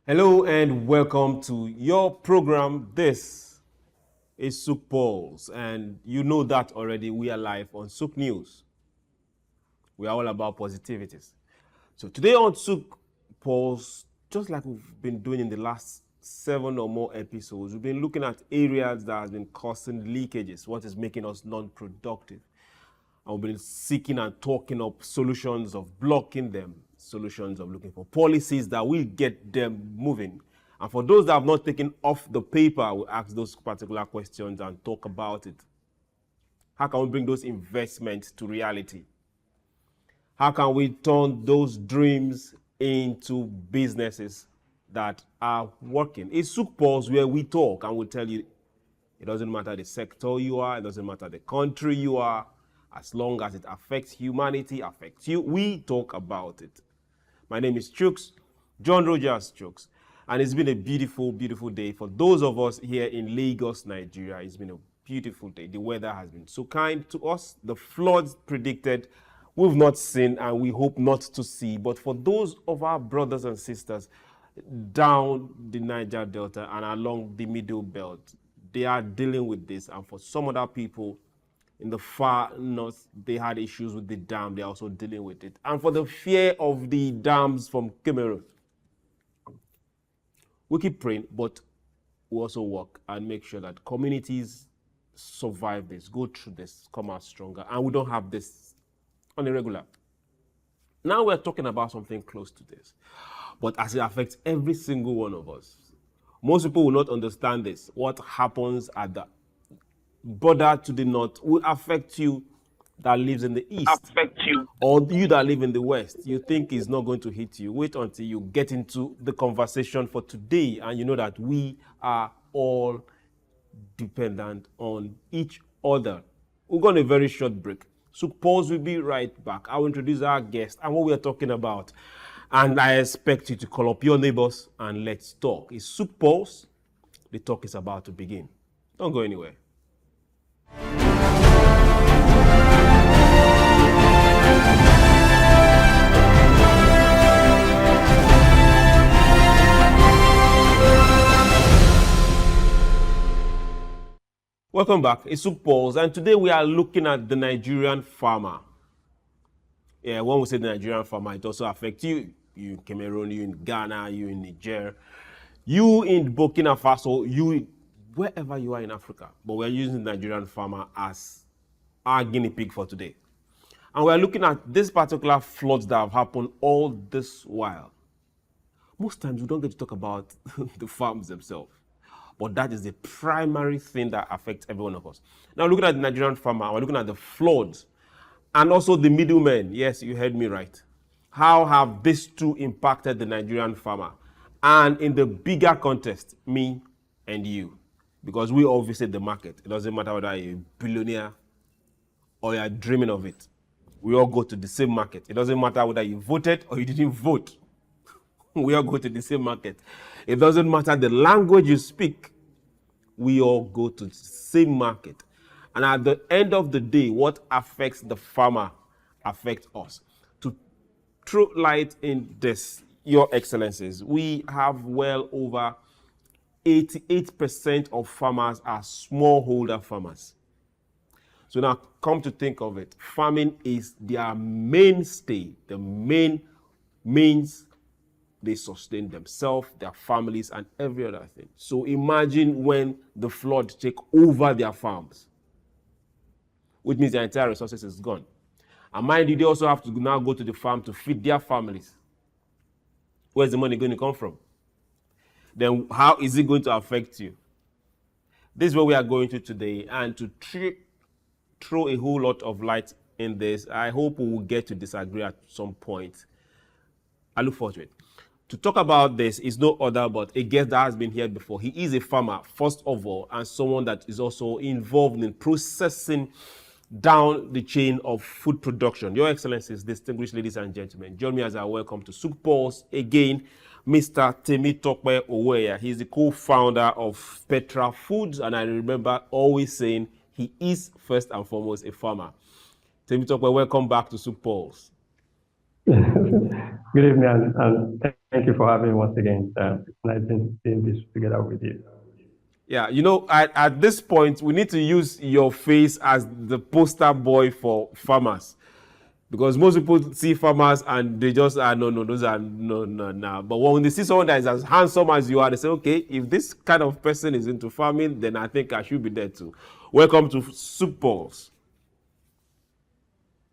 Hello and welcome to your program. This is SOUQ Pulse, and you know that already. We are live on SOUQ News. We are all about positivities. So today on SOUQ Pulse, just like we've been doing in the last 7 or more episodes, we've been looking at areas that have been causing leakages, what is making us non-productive. And we've been seeking and talking up solutions of blocking them, solutions of looking for policies that will get them moving. And for those that have not taken off the paper, we'll ask those particular questions and talk about it. How can we bring those investments to reality? How can we turn those dreams into businesses that are working? It's SOUQ Pulse where we talk and we tell you it doesn't matter the sector you are, it doesn't matter the country you are, as long as it affects humanity, affects you, we talk about it. My name is Chuks, John Rogers Chuks, and it's been a beautiful, beautiful day. For those of us here in Lagos, Nigeria, it's been a beautiful day. The weather has been so kind to us. The floods predicted, we've not seen and we hope not to see. But for those of our brothers and sisters down the Niger Delta and along the Middle Belt, they are dealing with this. And for some other people, in the far north, they had issues with the dam. They're also dealing with it. And for the fear of the dams from Cameroon, we keep praying, but we also work and make sure that communities survive this, go through this, come out stronger, and we don't have this on a regular. Now we're talking about something close to this, but as it affects every single one of us. Most people will not understand this. What happens at the border to the north will affect you that lives in the east. Or you that live in the west. You think it's not going to hit you. Wait until you get into the conversation for today and you know that we are all dependent on each other. We're going on a very short break. SOUQ Pulse will be right back. I will introduce our guest and what we are talking about. And I expect you to call up your neighbors and let's talk. It's SOUQ Pulse. The talk is about to begin. Don't go anywhere. Welcome back. It's SOUQ Pulse, and today we are looking at the Nigerian farmer. Yeah, when we say the Nigerian farmer, it also affects you. You in Cameroon, you in Ghana, you in Niger, you in Burkina Faso, you wherever you are in Africa. But we're using the Nigerian farmer as our guinea pig for today. And we're looking at this particular floods that have happened all this while. Most times we don't get to talk about the farms themselves. But that is the primary thing that affects every one of us. Now, looking at the Nigerian farmer, we're looking at the floods and also the middlemen. Yes, you heard me right. How have these two impacted the Nigerian farmer? And in the bigger context, me and you. Because we all visit the market. It doesn't matter whether you're a billionaire or you're dreaming of it. We all go to the same market. It doesn't matter whether you voted or you didn't vote. We all go to the same market. It doesn't matter the language you speak. We all go to the same market. And at the end of the day, what affects the farmer affects us. To throw light in this, Your Excellencies, we have well over 88% of farmers are smallholder farmers. So now come to think of it, farming is their mainstay, the main means they sustain themselves, their families, and every other thing. So imagine when the flood take over their farms, which means their entire resources is gone. And mind you, they also have to now go to the farm to feed their families. Where's the money going to come from? Then how is it going to affect you? This is what we are going to today. And to throw a whole lot of light in this, I hope we will get to disagree at some point. I look forward to it. To talk about this is no other but a guest that has been here before. He is a farmer, first of all, and someone that is also involved in processing down the chain of food production. Your Excellencies, distinguished ladies and gentlemen, join me as I welcome to SOUQ Pulse again, Mr. Temitope Owoeye. He's the co-founder of Petrabel Foods, and I remember always saying he is first and foremost a farmer. Temitope, welcome back to SOUQ Pulse. Good evening, and thank Thank you for having me once again. It's nice doing this together with you. Yeah, you know, at this point, we need to use your face as the poster boy for farmers. Because most people see farmers and they just, no, those are, no. But when they see someone that is as handsome as you are, they say, okay, if this kind of person is into farming, then I think I should be there too. Welcome to SOUQ PULSE.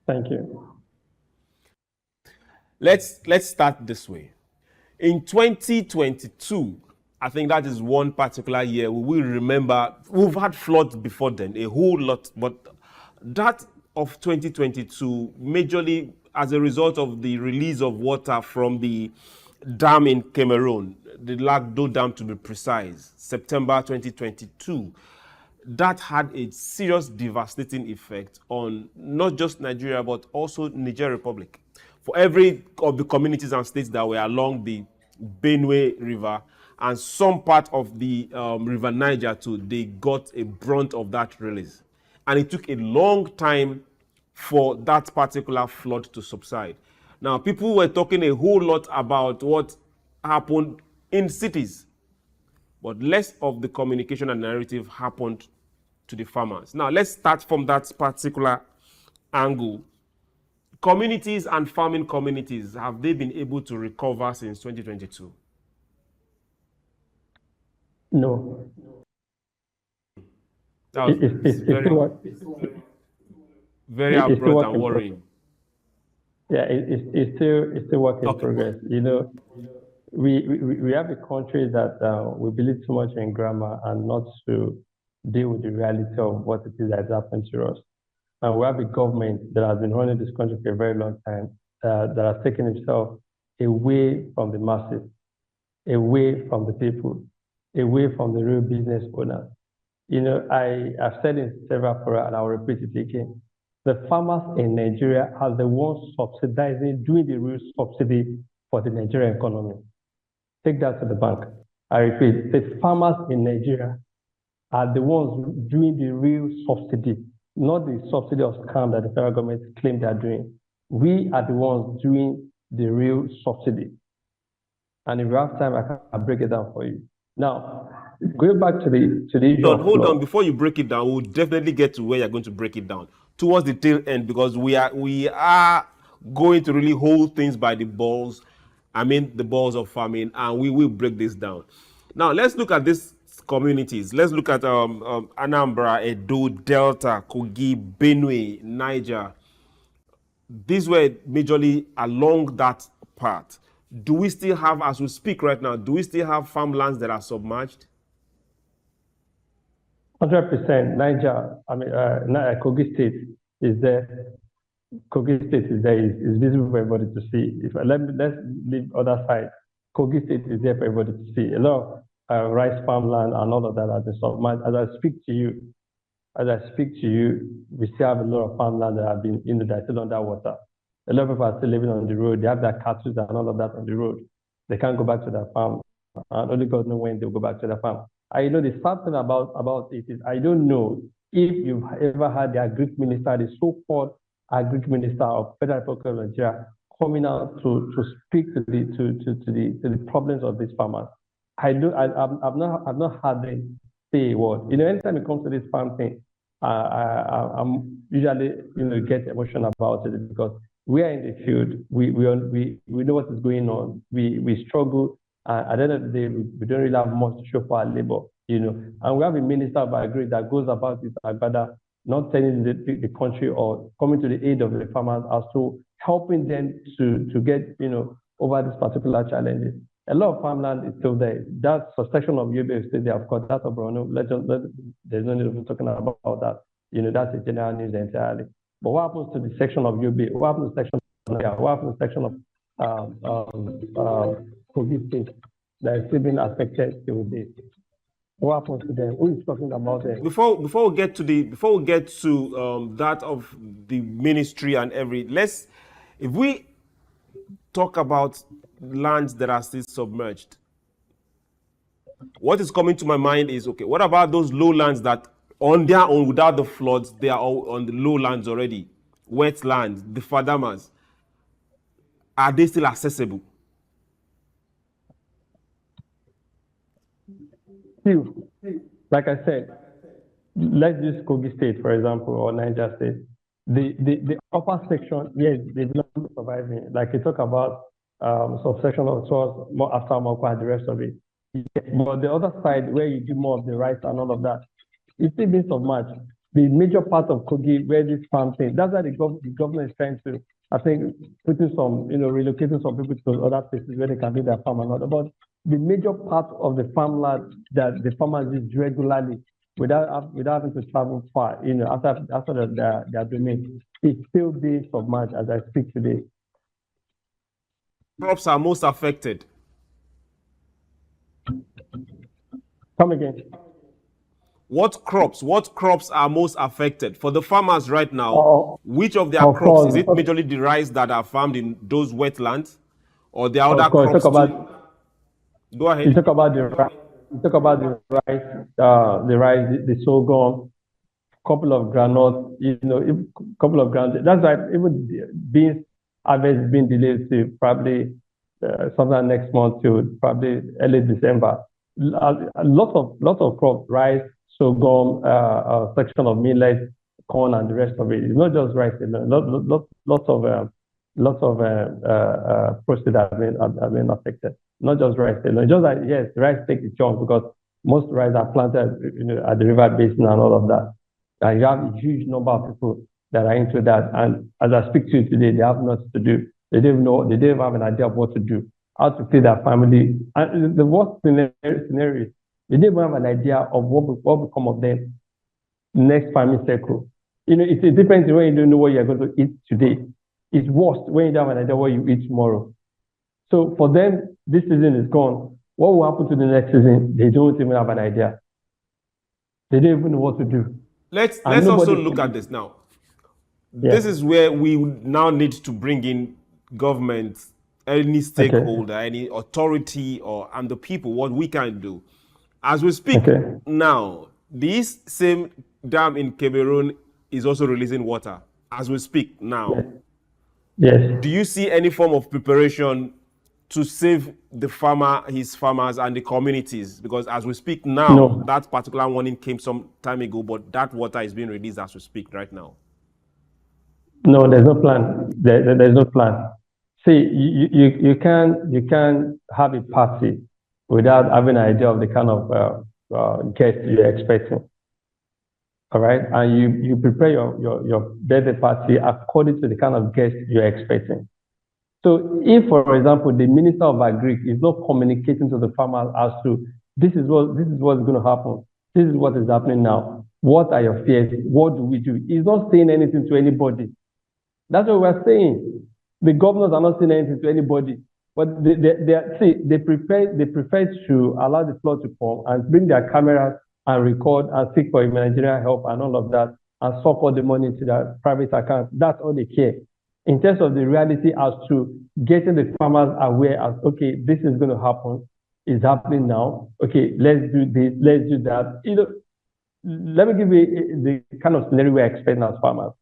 Thank you. Let's start this way. In 2022, I think that is one particular year we will remember. We've had floods before then, a whole lot, but that of 2022, majorly as a result of the release of water from the dam in Cameroon, the Lagdo Dam to be precise, September 2022, that had a serious devastating effect on not just Nigeria, but also Niger Republic. For every of the communities and states that were along the Benue River and some part of the River Niger too, they got a brunt of that release. And it took a long time for that particular flood to subside. Now, people were talking a whole lot about what happened in cities, but less of the communication and narrative happened to the farmers. Now, let's start from that particular angle. Communities and farming communities, have they been able to recover since 2022? No. That was very abrupt and worrying. Yeah, it's still work in progress. You know, we have a country that we believe too much in grammar and not to deal with the reality of what it is that has happened to us. And we have a government that has been running this country for a very long time that has taken itself away from the masses, away from the people, away from the real business owners. You know, I've said in several forums, and I'll repeat it again. The farmers in Nigeria are the ones subsidizing, doing the real subsidy for the Nigerian economy. Take that to the bank. I repeat, the farmers in Nigeria are the ones doing the real subsidy, not the subsidy of scam that the federal government claim they are doing. We are the ones doing the real subsidy. And if you have time, I can break it down for you. Now, going back to the issue. Hold on, before you break it down, we'll definitely get to where you're going to break it down towards the tail end, because we are going to really hold things by the balls. I mean, the balls of farming, and we will break this down. Now, let's look at these communities. Let's look at Anambra, Edo, Delta, Kogi, Benue, Niger. These were majorly along that part. Do we still have, as we speak right now, do we still have farmlands that are submerged? 100%. Niger, Kogi State is there. Kogi State is there, is visible for everybody to see. Let's leave other side. Kogi State is there for everybody to see. A lot of rice farmland and all of that has been submerged. As I speak to you, we still have a lot of farmland that have been that are still underwater. A lot of people are still living on the road. They have their cattle and all of that on the road. They can't go back to their farm. And only God knows when they'll go back to their farm. I know the sad thing about it is I don't know if you've ever had the agric minister, the so-called agric minister of Federal Republic of Nigeria, coming out to speak to the problems of these farmers. I've not had them say a word. You know, anytime it comes to this farm thing, I'm usually get emotional about it because we are in the field. We know what is going on. We struggle. At the end of the day, we don't really have much to show for our labor, And we have a minister of agri that goes about this agbada, not telling the country or coming to the aid of the farmers as to helping them to get, over this particular challenges. A lot of farmland is still there. That section of Yobe is still there. Of course, that of Borno, there's no need of talking about that. That's a general news entirely. But what happens to the section of Yobe? What happens to the section of What happens to the section of Kogi State that is still being affected till this? What happens to them? Who is talking about them? Before we get to that of the ministry and if we talk about lands that are still submerged, what is coming to my mind is, okay, what about those lowlands that on their own, without the floods, they are all on the lowlands already, wetlands, the fadamas? Are they still accessible? still, like I said, let's use Kogi State, for example, or Niger State. The upper section, yes, they do not survive me. Like you talk about subsection of source, more after Moko and the rest of it. Yes, but the other side, where you do more of the rice and all of that, it's still being submerged. The major part of Kogi, where this farm thing, that's why the government is trying to, I think, putting some, relocating some people to other places where they can do their farm and all that. But the major part of the farmland that the farmers use regularly without having to travel far, after their domain, is still being submerged as I speak today. Crops are most affected. Come again. What crops are most affected? For the farmers right now, which of their crops? Is it majorly the rice that are farmed in those wetlands? Or the other crops too? Go ahead. You talk about the rice, the sorghum, couple of granules, couple of granules. That's why even beans harvest is being delayed to probably sometime next month to probably early December. Lots of crops, rice, sorghum, a section of millet, corn, and the rest of it. It's not just rice. Lots of proceeds have been affected. Not just rice. Just that, yes, rice takes a chunk because most rice are planted at the river basin and all of that. And you have a huge number of people that are into that. And as I speak to you today, they have nothing to do. They don't even have an idea of what to do, how to feed their family. And the worst scenario is they don't even have an idea of what will become of them next farming cycle. It's a difference when you don't know what you're going to eat today. It's worse when you don't have an idea what you eat tomorrow. So for them, this season is gone. What will happen to the next season? They don't even have an idea. They don't even know what to do. Let's also look at this now. Yeah. This is where we now need to bring in government, any stakeholder, any authority, and the people, what we can do. As we speak now, this same dam in Cameroon is also releasing water. As we speak now. Yes. Do you see any form of preparation to save the farmer, his farmers, and the communities? Because as we speak now, that particular warning came some time ago, but that water is being released as we speak right now. No, there's no plan. There's no plan. See, you can have a party without having an idea of the kind of guest you're expecting. All right, and you prepare your birthday party according to the kind of guest you're expecting. So if, for example, the Minister of Agri is not communicating to the farmers as to this is what's going to happen, this is what is happening now, what are your fears, what do we do? He's not saying anything to anybody. That's what we're saying. The governors are not saying anything to anybody, but they prefer to allow the flood to come and bring their cameras and record and seek for humanitarian help and all of that and suck all the money into their private account. That's all they care. In terms of the reality as to getting the farmers aware as, okay, this is going to happen, it's happening now, okay, let's do this, let's do that. Let me give you the kind of scenario we're expecting as farmers.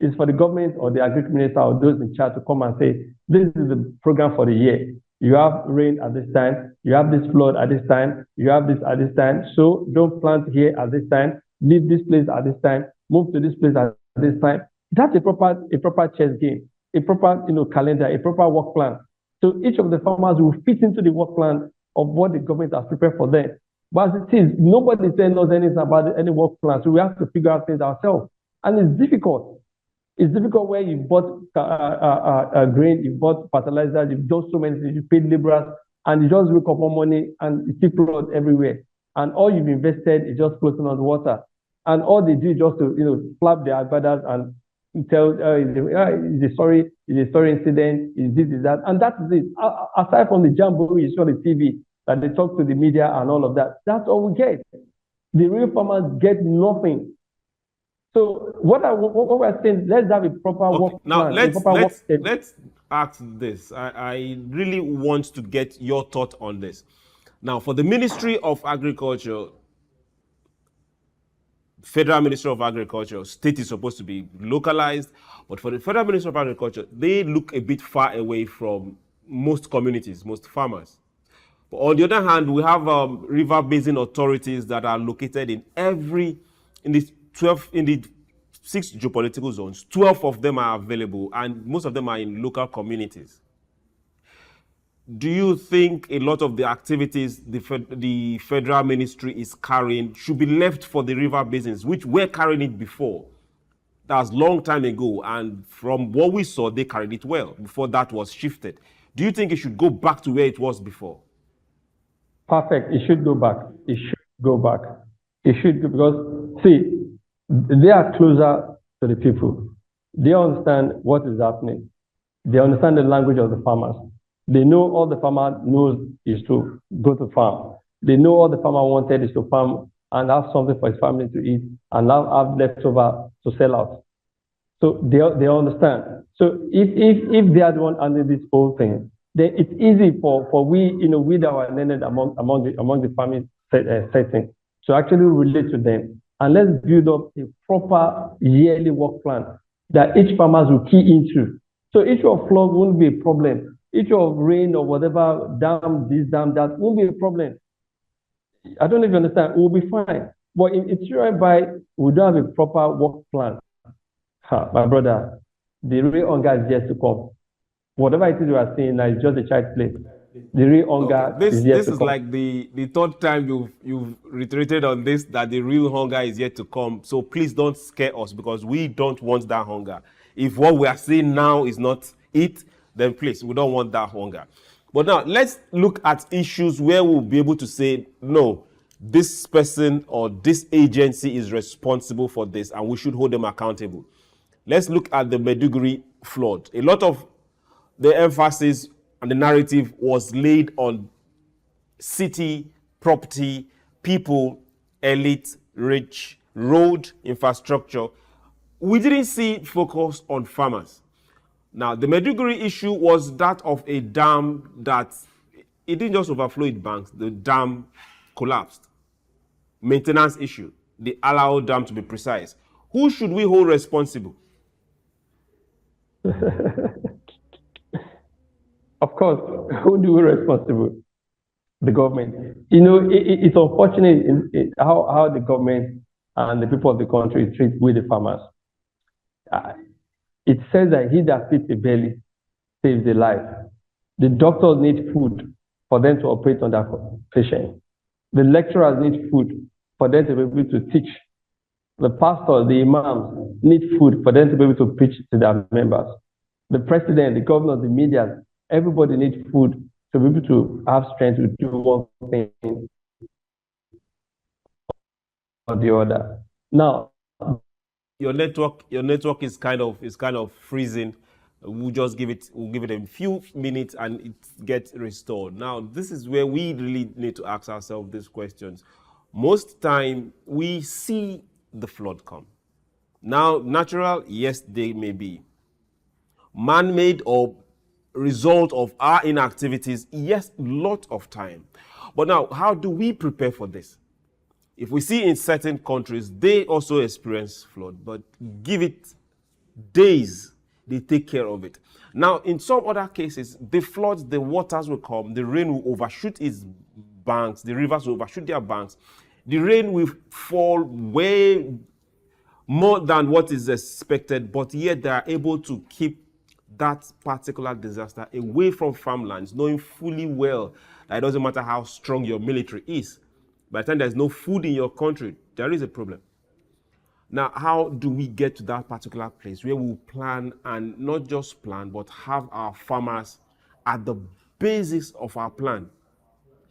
It's for the government or the agriculture minister or those in charge to come and say, this is the program for the year. You have rain at this time, you have this flood at this time, you have this at this time, so don't plant here at this time, leave this place at this time, move to this place at this time. That's a proper chess game, a proper calendar, a proper work plan. So each of the farmers will fit into the work plan of what the government has prepared for them. But as it is, nobody tells us anything about any work plan, so we have to figure out things ourselves. And it's difficult. It's difficult when you bought grain, you bought fertilizer, you've done so many things, you paid laborers, and you just wake up more money and you see flood everywhere. And all you've invested is just floating on the water. And all they do is just to flap their brothers and tell it's a story incident, is this, is that. And that is it. Aside from the jamboree you saw on the TV, that they talk to the media and all of that, that's all we get. The real farmers get nothing. So what we're saying, let's have a proper work now plan. Let's ask this. I really want to get your thought on this. Now, for the Ministry of Agriculture, Federal Ministry of Agriculture, state is supposed to be localized, but for the Federal Ministry of Agriculture, they look a bit far away from most communities, most farmers. On the other hand, we have river basin authorities that are located in the 6 geopolitical zones. 12 of them are available, and most of them are in local communities. Do you think a lot of the activities the federal ministry is carrying should be left for the river basins, which were carrying it before? That was a long time ago, and from what we saw, they carried it well before that was shifted. Do you think it should go back to where it was before? Perfect. It should go back. It should go back. It should, because, see, they are closer to the people. They understand what is happening. They understand the language of the farmers. They know all the farmer knows is to go to farm. They know all the farmer wanted is to farm and have something for his family to eat and now have leftover to sell out. So they understand. So if they are the one under this whole thing, then it's easy for we, with our learned among the farming setting to actually relate to them. And let's build up a proper yearly work plan that each farmers will key into. So issue of flood won't be a problem. Issue of rain or whatever, dam this, dam that, won't be a problem. I don't even understand. We'll be fine. But it's whereby we don't have a proper work plan. My brother, the real hunger is yet to come. Whatever it is we are seeing now is just a child's play. The real hunger is yet to come. This is like the third time you've reiterated on this, that the real hunger is yet to come. So please don't scare us, because we don't want that hunger. If what we are seeing now is not it, then please, we don't want that hunger. But now let's look at issues where we'll be able to say, no, this person or this agency is responsible for this and we should hold them accountable. Let's look at the Maiduguri flood. A lot of the emphasis and the narrative was laid on city, property, people, elite, rich, road, infrastructure. We didn't see focus on farmers. Now, the Maiduguri issue was that of a dam that, it didn't just overflow its banks, the dam collapsed. Maintenance issue, the Alao Dam to be precise. Who should we hold responsible? Of course, who do we responsible? The government. It's unfortunate how the government and the people of the country treat with the farmers. It says that he that feeds the belly saves the life. The doctors need food for them to operate on their patient. The lecturers need food for them to be able to teach. The pastors, the imams need food for them to be able to preach to their members. The president, the governor, the media, everybody needs food to be able to have strength to do one thing or the other. Now, your network is kind of freezing. We'll give it a few minutes and it gets restored. Now, this is where we really need to ask ourselves these questions. Most time we see the flood come. Now, natural, yes, they may be. Man-made or result of our inactivities, yes, lot of time. But now, how do we prepare for this? If we see in certain countries, they also experience flood, but give it days, they take care of it. Now, in some other cases, the floods, the waters will come, the rain will overshoot its banks, the rivers will overshoot their banks. The rain will fall way more than what is expected, but yet they are able to keep that particular disaster away from farmlands, knowing fully well that it doesn't matter how strong your military is. By the time there's no food in your country, there is a problem. Now, how do we get to that particular place where we plan, and not just plan, but have our farmers at the basis of our plan?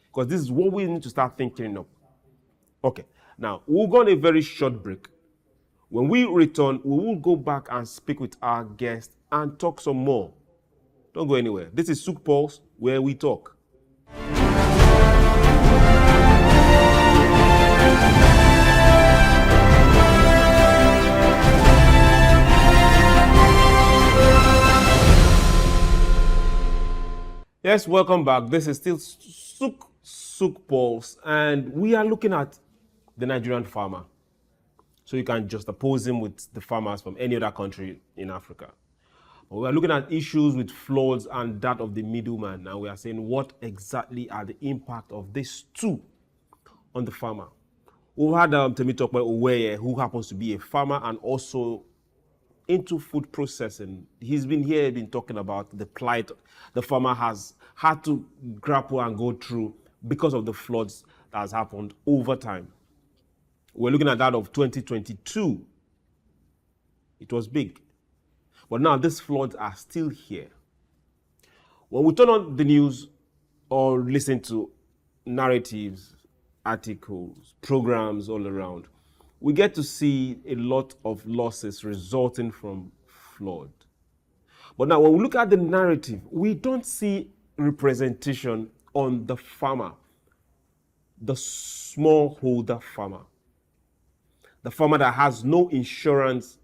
Because this is what we need to start thinking of. Okay, now we'll go on a very short break. When we return, we will go back and speak with our guest and talk some more. Don't go anywhere. This is SOUQ Pulse, where we talk. Yes, welcome back. This is still SOUQ Pulse, and we are looking at the Nigerian farmer. So you can just oppose him with the farmers from any other country in Africa. We are looking at issues with floods and that of the middleman, and we are saying what exactly are the impact of these two on the farmer. We had Temitope Owoeye, who happens to be a farmer and also into food processing. He's been here, been talking about the plight the farmer has had to grapple and go through because of the floods that has happened over time. We're looking at that of 2022. It was big. But now these floods are still here. When we turn on the news or listen to narratives, articles, programs all around, we get to see a lot of losses resulting from flood. But now when we look at the narrative, we don't see representation on the farmer, the smallholder farmer, the farmer that has no insurance,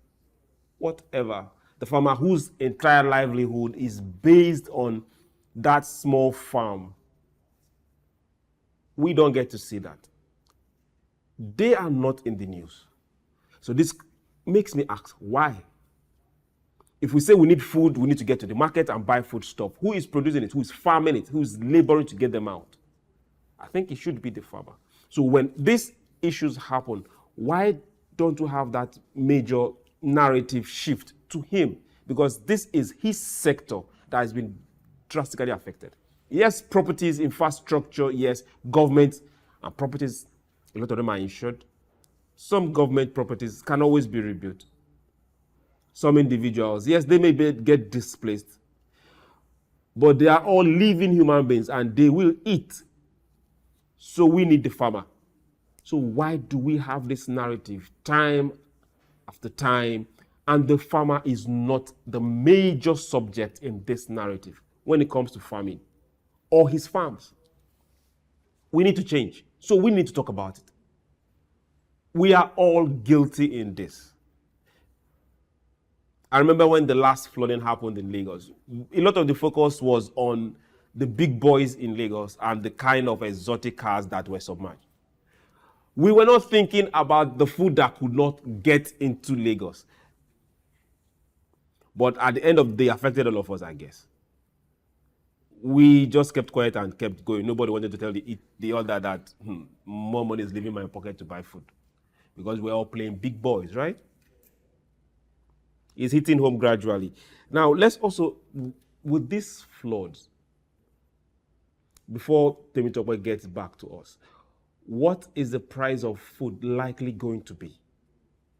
whatever, the farmer whose entire livelihood is based on that small farm. We don't get to see that. They are not in the news. So this makes me ask, why? If we say we need food, we need to get to the market and buy food stuff. Who is producing it? Who is farming it? Who is laboring to get them out? I think it should be the farmer. So when these issues happen, why don't we have that major narrative shift to him? Because this is his sector that has been drastically affected. Yes, properties, infrastructure, yes, government and properties, a lot of them are insured. Some government properties can always be rebuilt. Some individuals, yes, they may get displaced, but they are all living human beings and they will eat. So we need the farmer. So why do we have this narrative time after time, and the farmer is not the major subject in this narrative when it comes to farming or his farms? We need to change. So we need to talk about it. We are all guilty in this. I remember when the last flooding happened in Lagos, a lot of the focus was on the big boys in Lagos and the kind of exotic cars that were submerged. We were not thinking about the food that could not get into Lagos. But at the end of the day, affected all of us, I guess. We just kept quiet and kept going. Nobody wanted to tell the other that more money is leaving my pocket to buy food. Because we're all playing big boys, right? It's hitting home gradually. Now, let's also, with these floods, before Temitope gets back to us, what is the price of food likely going to be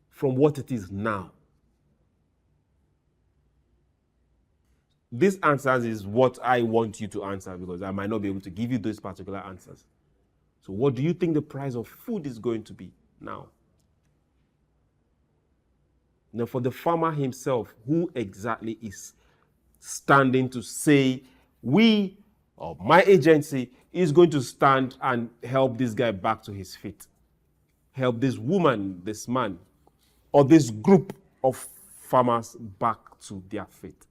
from what it is now? This answers is what I want you to answer, because I might not be able to give you those particular answers. So what do you think the price of food is going to be now? Now, for the farmer himself, who exactly is standing to say, we, or my agency, is going to stand and help this guy back to his feet? Help this woman, this man, or this group of farmers back to their feet?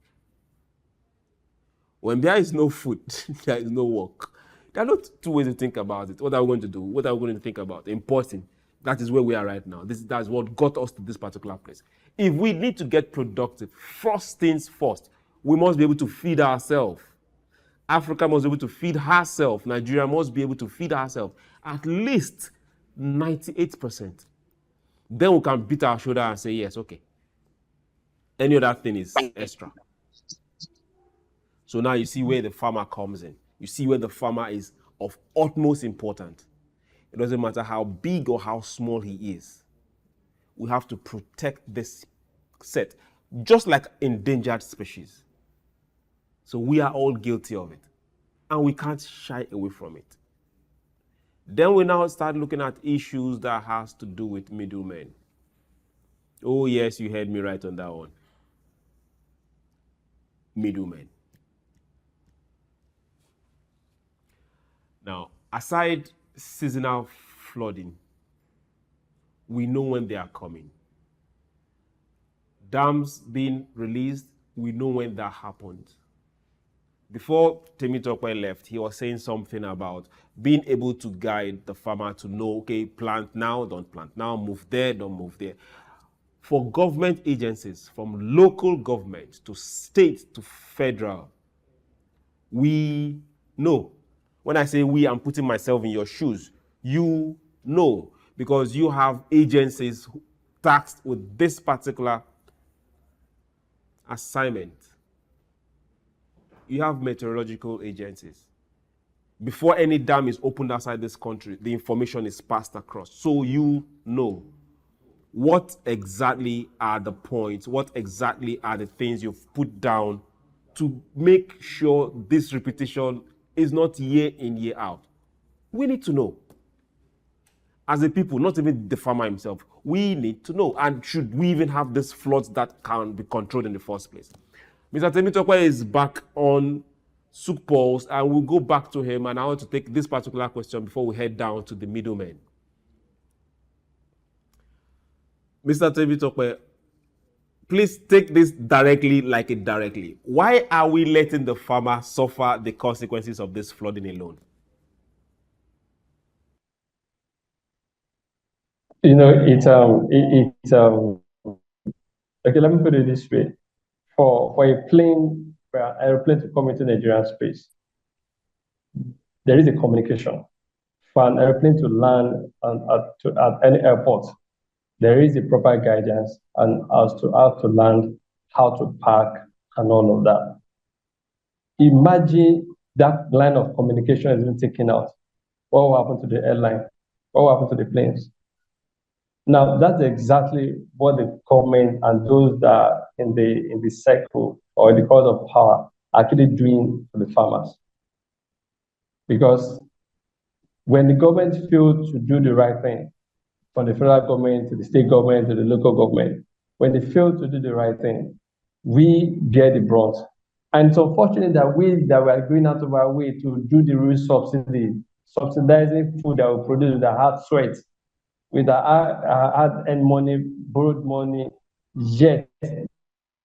When there is no food, there is no work. There are not two ways to think about it. What are we going to do? What are we going to think about? Importing. That is where we are right now. That's what got us to this particular place. If we need to get productive, first things first, we must be able to feed ourselves. Africa must be able to feed herself. Nigeria must be able to feed herself. At least 98%. Then we can beat our shoulder and say, yes, okay. Any other thing is extra. So now you see where the farmer comes in. You see where the farmer is of utmost importance. It doesn't matter how big or how small he is. We have to protect this set, just like endangered species. So we are all guilty of it, and we can't shy away from it. Then we now start looking at issues that has to do with middlemen. Oh yes, you heard me right on that one. Middlemen. Now, aside seasonal flooding, we know when they are coming. Dams being released, we know when that happened. Before Temitope left, he was saying something about being able to guide the farmer to know, okay, plant now, don't plant now, move there, don't move there. for government agencies, from local government to state to federal, we know. When I say we, I'm putting myself in your shoes. You know, because you have agencies tasked with this particular assignment. You have meteorological agencies. Before any dam is opened outside this country, the information is passed across. So you know what exactly are the points, what exactly are the things you've put down to make sure this repetition is not year in, year out. We need to know. As a people, not even the farmer himself, we need to know. And should we even have these floods that can be controlled in the first place? Mr. Temitope Owoeye is back on SOUQ Pulse, and we'll go back to him. And I want to take this particular question before we head down to the middlemen. Mr. Temitope Owoeye, please take this directly like it directly. Why are we letting the farmer suffer the consequences of this flooding alone? You know, okay, let me put it this way. For an airplane to come into Nigerian space, there is a communication. For an airplane to land at any airport, there is a proper guidance and as to how to land, how to park, and all of that. Imagine that line of communication has been taken out. What will happen to the airline? What will happen to the planes? Now, that's exactly what the government and those that are in the circle or the cause of power are actually doing for the farmers. Because when the government fails to do the right thing, from the federal government to the state government to the local government, when they fail to do the right thing, we bear the brunt. And it's unfortunate that we are going out of our way to do the real subsidy, subsidizing food that we produce with our hard sweat, with our hard-earned money, borrowed money, yet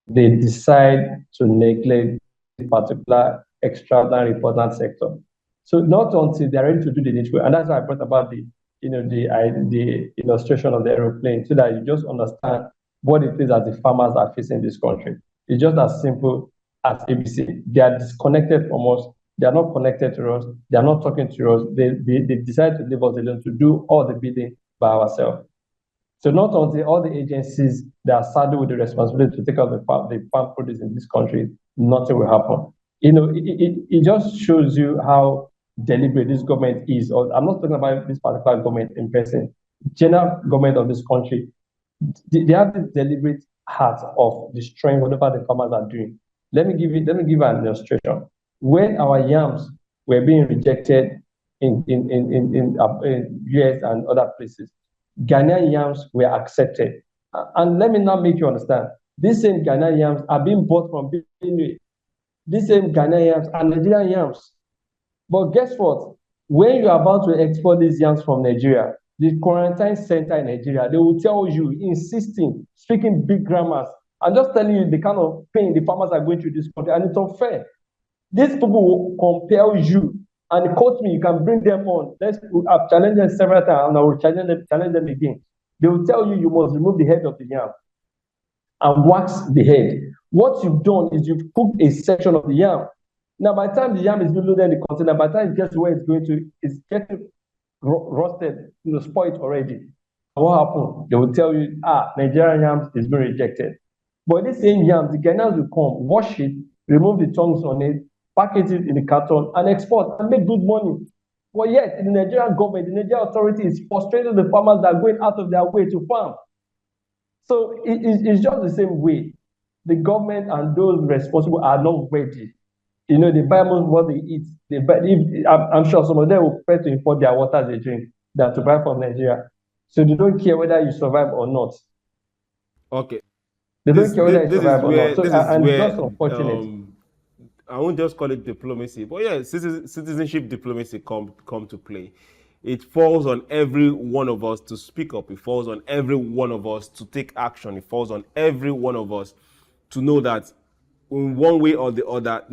they decide to neglect this particular extravagant important sector. So not until they're ready to do the needful, and that's why I brought about the illustration of the aeroplane, so that you just understand what it is that the farmers are facing in this country. It's just as simple as ABC. They are disconnected from us. They are not connected to us. They are not talking to us. They decide to leave us alone to do all the bidding by ourselves. So not until all the agencies that are saddled with the responsibility to take out the farm produce in this country, nothing will happen. You know, it just shows you how deliberate this government is. Or I'm not talking about this particular government in person. General government of this country, they have this deliberate heart of destroying whatever the farmers are doing. Let me give you an illustration. When our yams were being rejected in US and other places, Ghanaian yams were accepted. And let me now make you understand. These same Ghanaian yams are being bought from Benue. These same Ghanaian yams are Nigerian yams. But guess what? When you are about to export these yams from Nigeria, the quarantine center in Nigeria, they will tell you, insisting, speaking big grammars, and just telling you the kind of pain the farmers are going through this country, and it's unfair. These people will compel you, and quote me, you can bring them on. I've challenged them several times, and I will challenge them again. They will tell you you must remove the head of the yam and wax the head. What you've done is you've cooked a section of the yam. Now, by the time the yam is being loaded in the container, by the time it gets to where it's going to, it's getting roasted, spoiled already. What happened? They will tell you, Nigerian yams is being rejected. But this same yam, the Ghanaians will come, wash it, remove the tongues on it, package it in the carton, and export and make good money. But yet, the Nigerian government, the Nigerian authority is frustrating the farmers that are going out of their way to farm. So it's just the same way. The government and those responsible are not ready. You know, they buy most what they eat. I'm sure some of them will prefer to import their water they drink than to buy from Nigeria. So they don't care whether you survive or not. Okay. They don't care whether you survive or not. So, and it's just unfortunate. I won't just call it diplomacy, but yeah, citizenship diplomacy come to play. It falls on every one of us to speak up. It falls on every one of us to take action. It falls on every one of us to know that in one way or the other,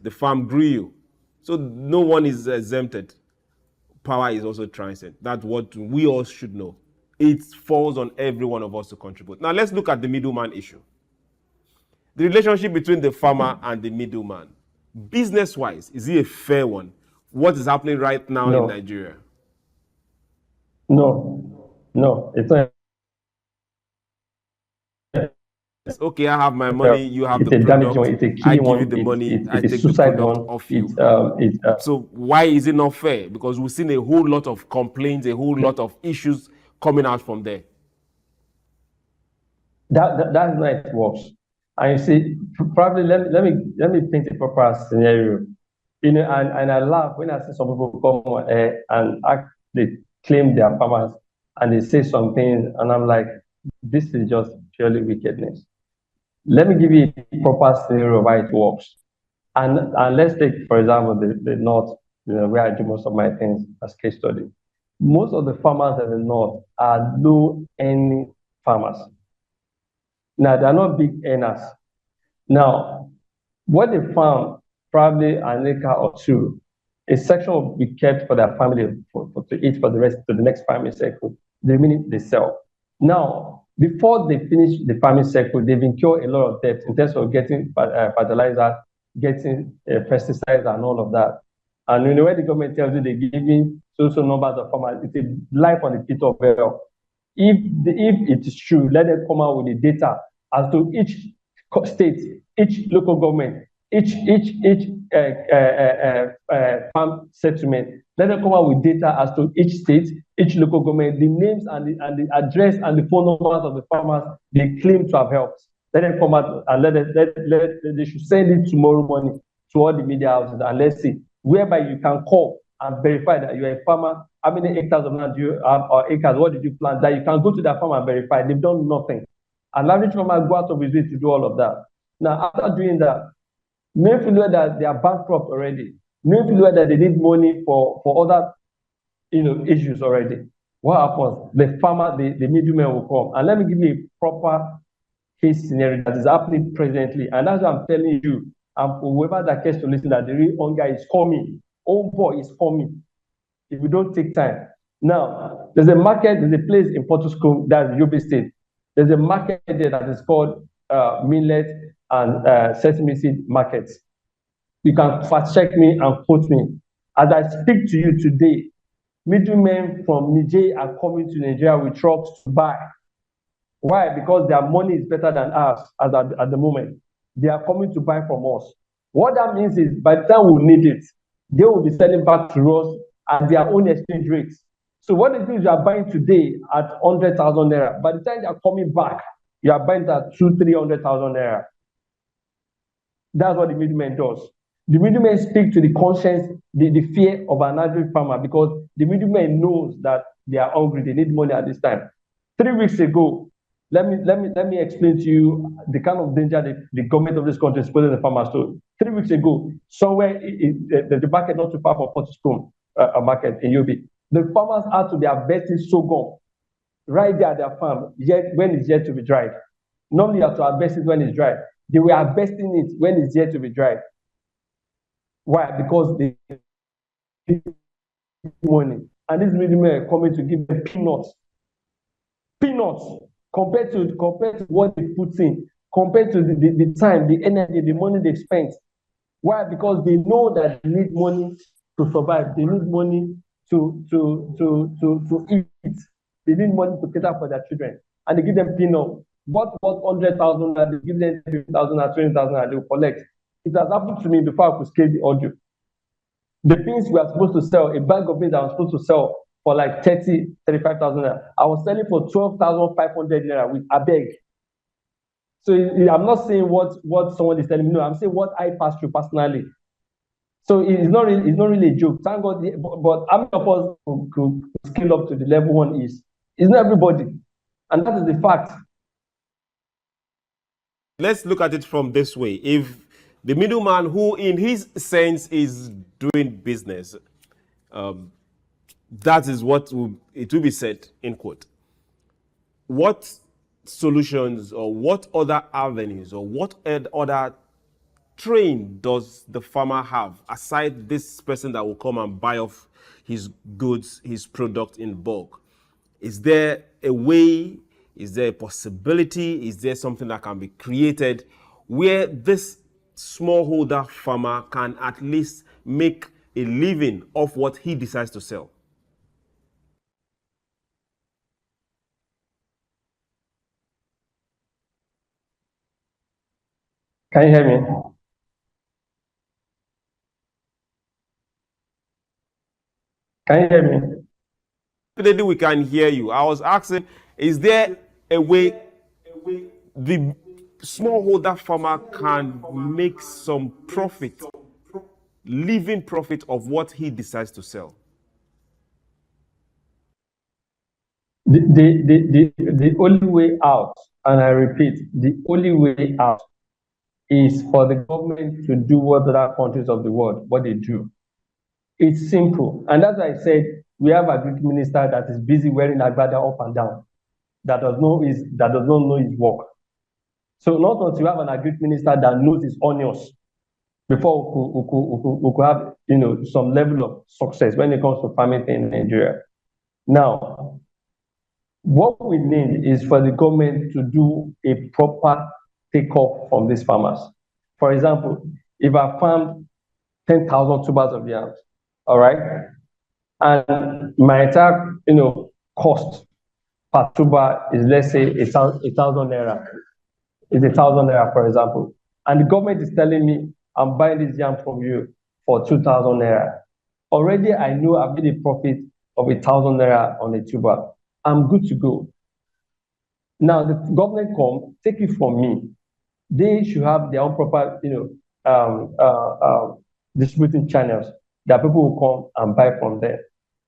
the farm grew you. So no one is exempted. Power is also transient. That's what we all should know. it falls on every one of us to contribute. Now let's look at the middleman issue. The relationship between the farmer and the middleman. Business-wise, is it a fair one? What is happening right now in Nigeria? No, it's not. It's okay, I have my money, you have it's the a damaging product, one, it's a I killing give one, you the money, I it's a take the suicide product one, off you. it's So why is it not fair? Because we've seen a whole lot of complaints, a whole lot of issues coming out from there. That's not it works. And you see, probably let me paint a proper scenario. You know, and I laugh when I see some people come on air and they claim they are farmers and they say something, and I'm like, this is just purely wickedness. Let me give you a proper scenario of how it works. And let's take, for example, the North, you know, where I do most of my things as case study. Most of the farmers in the North are low-earning farmers. Now, they're not big earners. Now, what they farm, probably an acre or two, a section will be kept for their family to eat for the rest to the next farming cycle. The remaining they sell. Now, before they finish the farming cycle, they've incurred a lot of debt in terms of getting fertilizer, getting pesticides, and all of that. And you know, when the government tells you they're giving so numbers of farmers, it's a life on the pit of hell. If it is true, let them come out with the data as to each state, each local government, each farm settlement. Let them come out with data as to each state, each local government, the names and the address and the phone numbers of the farmers they claim to have helped. Let them come out and they should send it tomorrow morning to all the media houses, and let's see, whereby you can call and verify that you're a farmer. How many hectares of land do you have, or acres? What did you plant? That you can go to that farm and verify. They've done nothing. And average farmer go out of his way to do all of that. Now, after doing that, many feel that they are bankrupt already. Many feel that they need money for other, issues already. What happens? The farmer, the middleman will come. And let me give you a proper case scenario that is happening presently. And that's what I'm telling you. And for whoever that cares to listen, that the real hunger is coming. Oh boy, is coming. If we don't take time. Now, there's a market, there's a place in Portugal, that's Yobe State. There's a market there that is called millet and sesame seed markets. You can fast check me and quote me. As I speak to you today, middlemen from Niger are coming to Nigeria with trucks to buy. Why? Because their money is better than ours at the moment. They are coming to buy from us. What that means is by the time we need it, they will be selling back to us at their own exchange rates. So what it is, you are buying today at 100,000 naira. By the time they are coming back, you are buying at 200,000-300,000 naira. That's what the middleman does. The middleman speaks to the conscience, the fear of an average farmer, because the middleman knows that they are hungry, they need money at this time. 3 weeks ago, let me explain to you the kind of danger the government of this country is putting the farmers to. 3 weeks ago, somewhere the market not too far from Portugal, a market in Yobe, the farmers had to be harvesting sorghum right there at their farm, yet when it's yet to be dried. Normally, you have to harvest it when it's dry. They were harvesting it when it's yet to be dried. Why? Because they need money. And these middlemen are coming to give them peanuts. Peanuts compared to what they put in, compared to the time, the energy, the money they spent. Why? Because they know that they need money to survive. They need money to eat. They need money to cater for their children. And they give them peanuts. What 100,000 and they give them 50,000 or 20,000 and they will collect. It has happened to me before I could scale the audio. The things we are supposed to sell, a bag of beans I was supposed to sell for like 35,000 naira. I was selling for 12,500 naira with a bag. So I'm not saying what someone is telling me. No, I'm saying what I passed through personally. So it's not really a joke. Thank God. But how many of us could scale up to the level one is? It's not everybody, and that is the fact. Let's look at it from this way. If the middleman, who in his sense is doing business, that is what it will be said, in quote. What solutions or what other avenues or what other train does the farmer have aside this person that will come and buy off his goods, his product in bulk? Is there a way, is there a possibility, is there something that can be created where this smallholder farmer can at least make a living off what he decides to sell? Can you hear me? Can you hear me? Definitely we can hear you. I was asking, is there a way the smallholder farmer can make some profit, living profit of what he decides to sell? The only way out, and I repeat, the only way out is for the government to do what other countries of the world, what they do. It's simple. And that's why I said we have a Greek minister that is busy wearing agbada up and down, that does not know his work. So not until you have an agric minister that knows his onions before we could have some level of success when it comes to farming in Nigeria. Now, what we need is for the government to do a proper takeoff from these farmers. For example, if I farmed 10,000 tubers of yams, all right, and my entire cost per tuber is, let's say, 1,000 naira. It's 1,000 naira, for example. And the government is telling me I'm buying this yam from you for 2,000 naira. Already I know I've made a profit of 1,000 naira on a tuber. I'm good to go. Now the government come, take it from me. They should have their own proper, distributing channels that people will come and buy from them.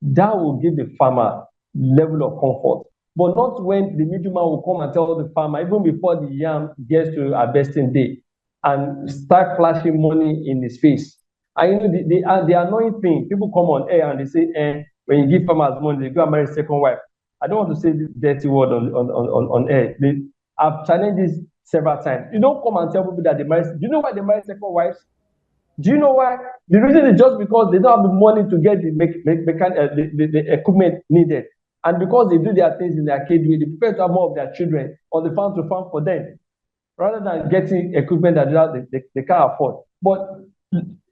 That will give the farmer level of comfort. But not when the middleman will come and tell the farmer, even before the yam gets to harvesting day, and start flashing money in his face. And the annoying thing, people come on air and they say, when you give farmers money, they go and marry a second wife. I don't want to say this dirty word on air. I've challenged this several times. You don't come and tell people that they marry. Do you know why they marry second wives? Do you know why? The reason is just because they don't have the money to get the equipment needed. And because they do their things in their arcade way, they prefer to have more of their children on the farm to farm for them, rather than getting equipment that they can't afford. But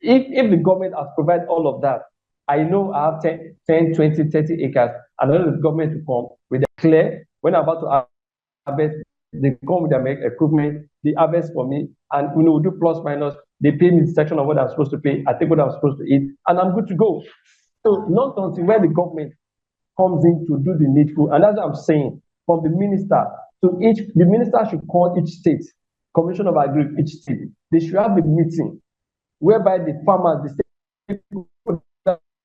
if the government has provided all of that, I know I have 10, 20, 30 acres, and I know the government to come with a clear, when I'm about to harvest, they come with their equipment, they harvest for me, and we do plus minus, they pay me the section of what I'm supposed to pay, I take what I'm supposed to eat, and I'm good to go. So not until when the government comes in to do the needful, and that's what I'm saying, from the minister to the minister should call each state, commission of agri, each state, they should have a meeting whereby the farmers, the state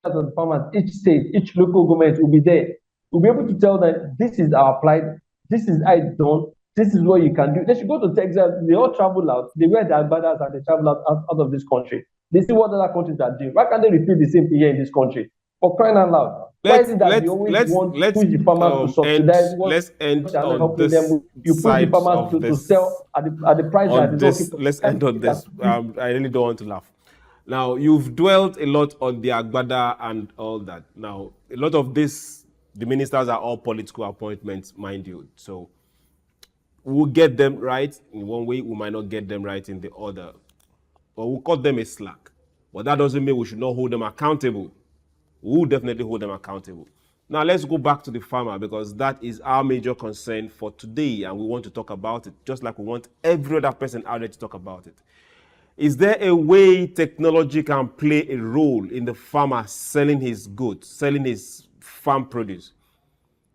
of the farmers, each state, each local government will be there. We'll be able to tell them this is our plight, this is how it's done, this is what you can do. They should go to Texas, they all travel out, they wear their banners and they travel out of this country. They see what other countries are doing. Why can't they repeat the same thing here in this country? For crying out loud. Why is it that you always want to push the farmers to subsidize what let's end are not on helping this them? You push the farmers to sell at the price that is this. okay. Let's end on this. I really don't want to laugh. Now, you've dwelt a lot on the agbada and all that. Now, a lot of this, the ministers are all political appointments, mind you. So we'll get them right in one way, we might not get them right in the other. But we'll cut them a slack. But that doesn't mean we should not hold them accountable. We'll definitely hold them accountable. Now, let's go back to the farmer, because that is our major concern for today, and we want to talk about it, just like we want every other person out there to talk about it. Is there a way technology can play a role in the farmer selling his goods, selling his farm produce?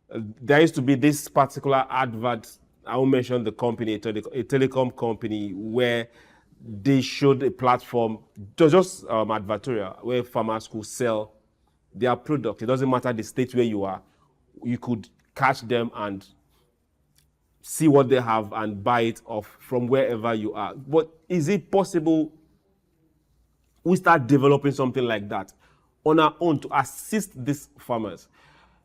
There used to be this particular advert, I will mention the company, a telecom company, where they showed a platform, just advertorial, where farmers could sell their product. It doesn't matter the state where you are, you could catch them and see what they have and buy it off from wherever you are. But is it possible we start developing something like that on our own to assist these farmers?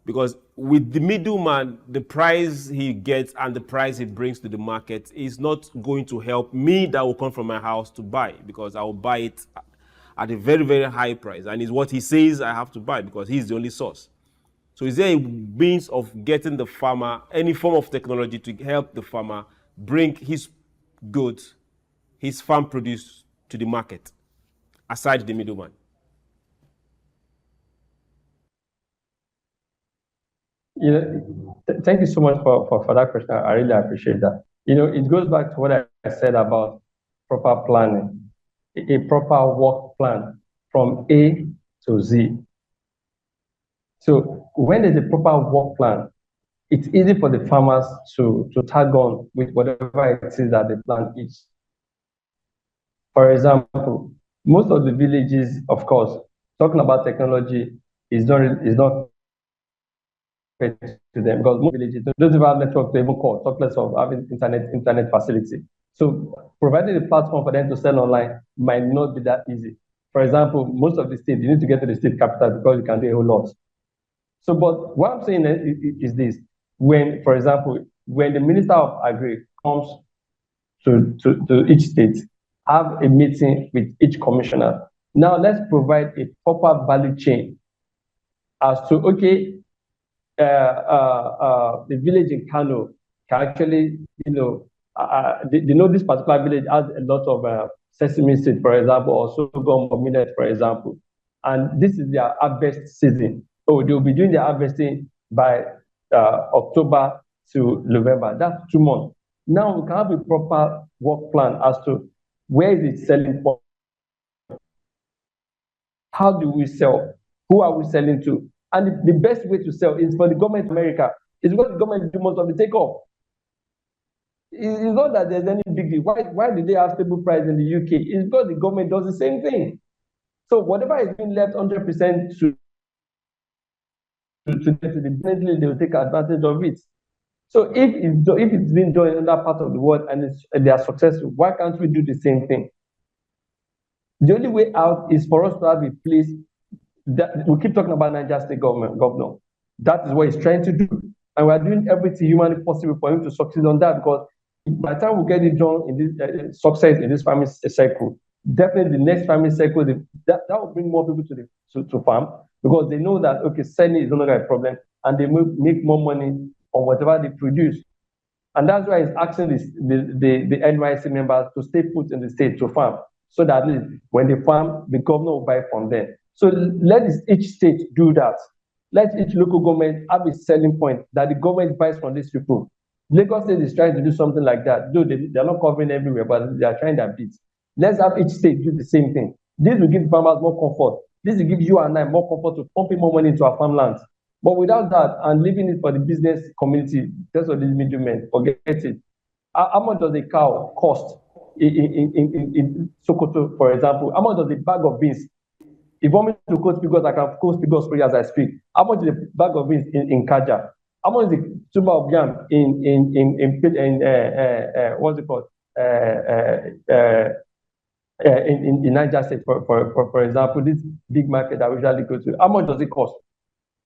Because with the middleman, the price he gets and the price he brings to the market is not going to help me that will come from my house to buy, because I will buy it at a very, very high price. And it's what he says I have to buy because he's the only source. So is there a means of getting the farmer, any form of technology to help the farmer bring his goods, his farm produce to the market, aside the middleman? Thank you so much for that question. I really appreciate that. It goes back to what I said about proper planning, a proper work plan from A to Z. So when there's a proper work plan, it's easy for the farmers to tag on with whatever it is that the plan is. For example, most of the villages, of course, talking about technology is not to them because most villages don't even have network to even call, talk less of having internet facility. So providing a platform for them to sell online might not be that easy. For example, most of the states, you need to get to the state capital because you can do a whole lot. So, but what I'm saying is this: when, for example, when the Minister of Agri comes to each state, have a meeting with each commissioner. Now let's provide a proper value chain as to, okay, the village in Kano can actually, they know this particular village has a lot of sesame seed, for example, or sorghum or millet, for example. And this is their harvest season. So they'll be doing their harvesting by October to November. That's 2 months. Now we can have a proper work plan as to where is it selling for, how do we sell, who are we selling to, and the best way to sell is for the government of America. It's because the government do most of the takeoff. It's not that there's any big deal. Why do they have stable price in the UK? It's because the government does the same thing. So whatever is being left 100% to the business, they will take advantage of it. So if it's been done in that part of the world and they are successful, why can't we do the same thing? The only way out is for us to have a place that we keep talking about Niger State governor. That is what he's trying to do. And we're doing everything humanly possible for him to succeed on that, because by the time we get it done in this success in this farming cycle, definitely the next farming cycle, that will bring more people to farm, because they know that, okay, selling is no longer a problem and they make more money on whatever they produce. And that's why he's asking the NYC members to stay put in the state to farm, so that at least when they farm, the governor will buy from them. So let each state do that. Let each local government have a selling point that the government buys from these people. Lagos State is trying to do something like that, though they're not covering everywhere, but they are trying their bit. Let's have each state do the same thing. This will give farmers more comfort. This will give you and I more comfort to pump in more money into our farmlands. But without that, and leaving it for the business community, just for these middlemen, forget it. How much does a cow cost in Sokoto, for example? How much does a bag of beans? If you want me to quote figures, I can quote figures for you as I speak. How much is a bag of beans in Kaja? How much is the tuber of yam in what's it called? In Niger State, for example, this big market that we usually go to. How much does it cost?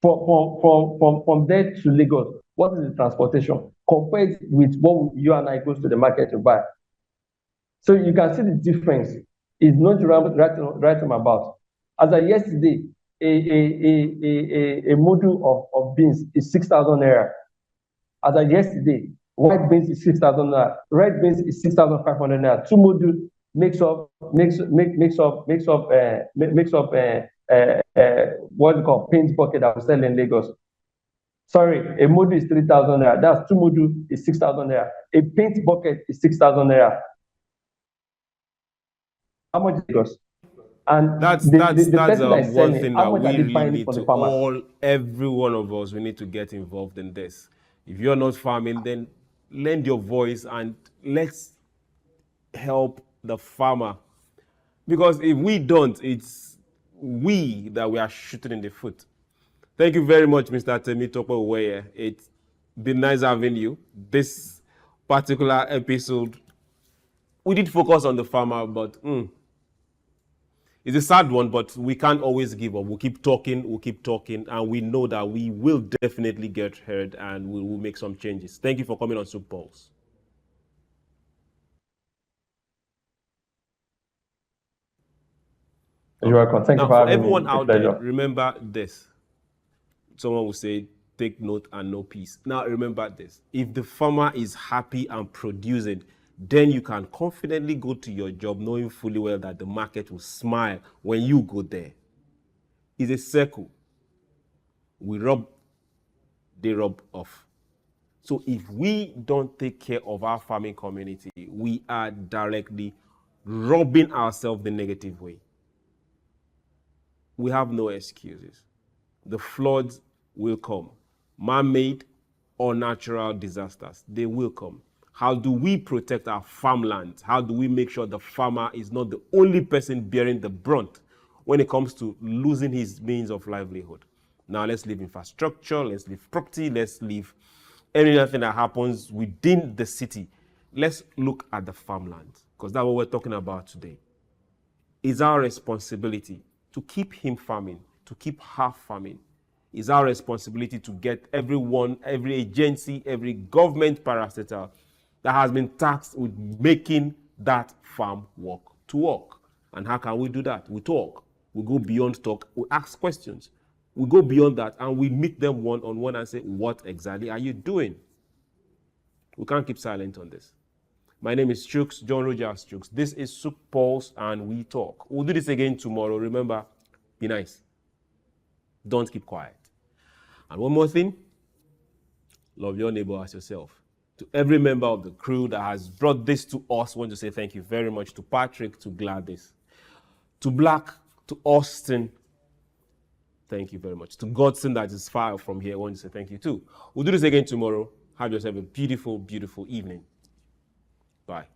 From there to Lagos, what is the transportation compared with what you and I goes to the market to buy? So you can see the difference. It's not to write them about. As of yesterday, a module of beans is 6,000 naira. As of yesterday, white beans is 6,000 naira, red beans is 6,500 naira. Two modules makes up what we call paint bucket that we sell in Lagos. Sorry, a module is 3,000 naira. That's two modules is 6,000 naira. A paint bucket is 6,000 naira. How much is Lagos? And that's one thing that we really need to every one of us, we need to get involved in this. If you're not farming, then lend your voice and let's help the farmer. Because if we don't, it's we that we are shooting in the foot. Thank you very much, Mr. Temitope Owoeye. It's been nice having you. This particular episode, we did focus on the farmer, but it's a sad one, but we can't always give up. We'll keep talking, and we know that we will definitely get heard and we will make some changes. Thank you for coming on SOUQ Pulse. You're welcome. Thank you for having me. Everyone out there, remember this. Someone will say, take note and no peace. Now remember this. If the farmer is happy and producing, then you can confidently go to your job knowing fully well that the market will smile when you go there. It's a circle. We rub, they rub off. So if we don't take care of our farming community, we are directly rubbing ourselves the negative way. We have no excuses. The floods will come. Man-made or natural disasters, they will come. How do we protect our farmland? How do we make sure the farmer is not the only person bearing the brunt when it comes to losing his means of livelihood? Now let's leave infrastructure, let's leave property, let's leave anything that happens within the city. Let's look at the farmland, because that's what we're talking about today. It's our responsibility to keep him farming, to keep her farming. It's our responsibility to get everyone, every agency, every government parastatal that has been tasked with making that farm work to work. And how can we do that? We talk. We go beyond talk. We ask questions. We go beyond that and we meet them one-on-one and say, what exactly are you doing? We can't keep silent on this. My name is Chuks, John Rogers Chuks. This is SOUQ Pulse and we talk. We'll do this again tomorrow. Remember, be nice. Don't keep quiet. And one more thing, love your neighbor as yourself. To every member of the crew that has brought this to us, I want to say thank you very much. To Patrick, to Gladys, to Black, to Austin, thank you very much. To Godson that is far from here, I want to say thank you too. We'll do this again tomorrow. Have yourself a beautiful, beautiful evening. Bye.